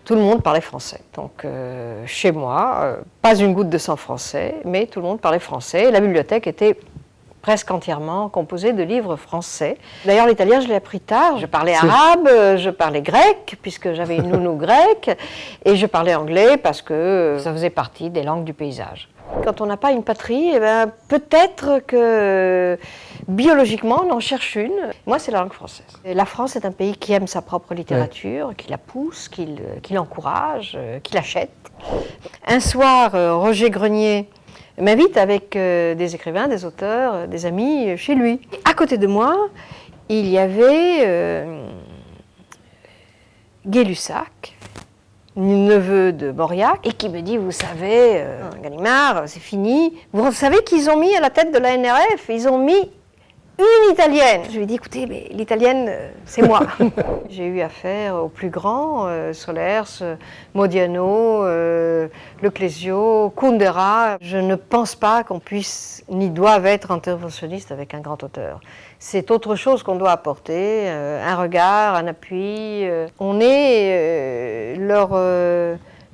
tout le monde parlait français. Donc chez moi, pas une goutte de sang français, mais tout le monde parlait français. La bibliothèque était presque entièrement composée de livres français. D'ailleurs, l'italien, je l'ai appris tard. Je parlais arabe, je parlais grec, puisque j'avais une nounou grecque, et je parlais anglais parce que ça faisait partie des langues du paysage. Quand on n'a pas une patrie, eh ben, peut-être que biologiquement, on en cherche une. Moi, c'est la langue française. Et la France est un pays qui aime sa propre littérature, qui la pousse, qui l'encourage, qui l'achète. Un soir, Roger Grenier m'invite avec des écrivains, des auteurs, des amis chez lui. À côté de moi, il y avait Gay-Lussac, neveu de Mauriac, et qui me dit, vous savez, Gallimard, c'est fini. Vous savez qu'ils ont mis à la tête de la NRF, ils ont mis une Italienne. Je lui ai dit, écoutez, mais l'Italienne, c'est moi. J'ai eu affaire aux plus grands, Solers, Modiano, Le Clésio, Kundera. Je ne pense pas qu'on puisse, ni doive être interventionniste avec un grand auteur. C'est autre chose qu'on doit apporter, un regard, un appui. On est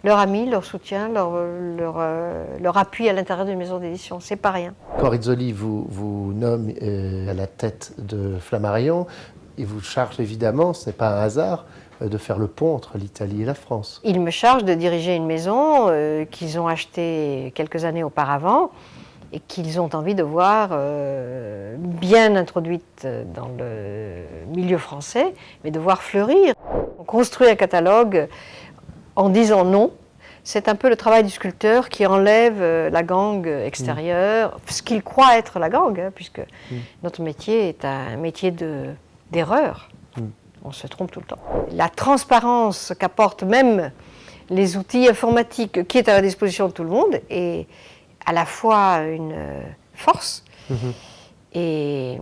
leur ami, leur soutien, leur appui à l'intérieur d'une maison d'édition. C'est pas rien. Corizzoli vous nomme à la tête de Flammarion et vous charge évidemment, ce n'est pas un hasard, de faire le pont entre l'Italie et la France. Il me charge de diriger une maison qu'ils ont achetée quelques années auparavant et qu'ils ont envie de voir bien introduite dans le milieu français, mais de voir fleurir. On construit un catalogue en disant non. C'est un peu le travail du sculpteur qui enlève la gangue extérieure, ce qu'il croit être la gangue, hein, puisque notre métier est un métier d'erreur. On se trompe tout le temps. La transparence qu'apportent même les outils informatiques qui est à la disposition de tout le monde est à la fois une force et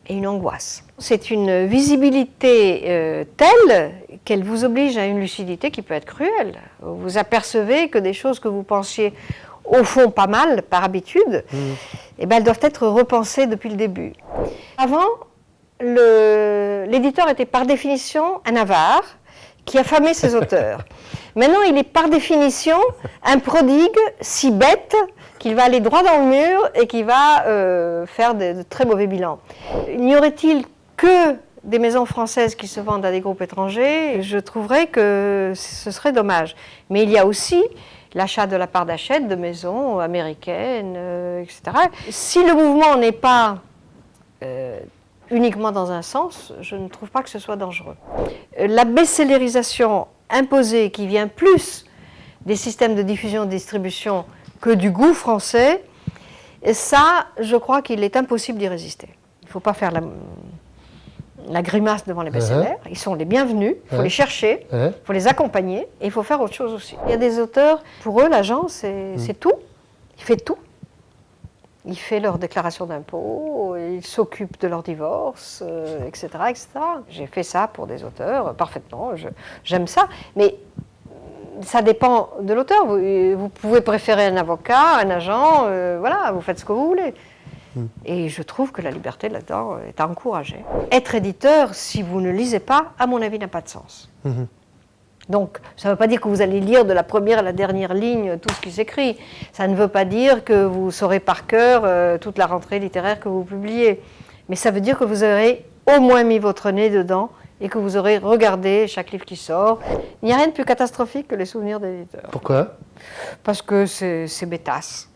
une angoisse. C'est une visibilité telle qu'elle vous oblige à une lucidité qui peut être cruelle. Vous apercevez que des choses que vous pensiez au fond pas mal par habitude, eh ben, elles doivent être repensées depuis le début. Avant, l'éditeur était par définition un avare qui affamait ses auteurs. Maintenant, il est par définition un prodigue si bête qu'il va aller droit dans le mur et qui va faire de très mauvais bilans. N'y aurait-il que des maisons françaises qui se vendent à des groupes étrangers? Je trouverais que ce serait dommage. Mais il y a aussi l'achat de la part d'achète de maisons américaines, etc. Si le mouvement n'est pas uniquement dans un sens, je ne trouve pas que ce soit dangereux. La best-sellerisation imposée qui vient plus des systèmes de diffusion et de distribution que du goût français, et ça, je crois qu'il est impossible d'y résister. Il ne faut pas faire la grimace devant les best-sellers. Ils sont les bienvenus, il faut les chercher, il faut les accompagner, et il faut faire autre chose aussi. Il y a des auteurs, pour eux, l'agent, c'est tout. Il fait tout. Il fait leur déclaration d'impôt, il s'occupe de leur divorce, etc., etc. J'ai fait ça pour des auteurs, parfaitement, j'aime ça. Mais ça dépend de l'auteur. Vous pouvez préférer un avocat, un agent, voilà, vous faites ce que vous voulez. Et je trouve que la liberté là-dedans est à encourager. Être éditeur, si vous ne lisez pas, à mon avis, n'a pas de sens. Donc, ça ne veut pas dire que vous allez lire de la première à la dernière ligne tout ce qui s'écrit. Ça ne veut pas dire que vous saurez par cœur toute la rentrée littéraire que vous publiez. Mais ça veut dire que vous aurez au moins mis votre nez dedans et que vous aurez regardé chaque livre qui sort. Il n'y a rien de plus catastrophique que les souvenirs d'éditeurs. Pourquoi? Parce que c'est bêtasse.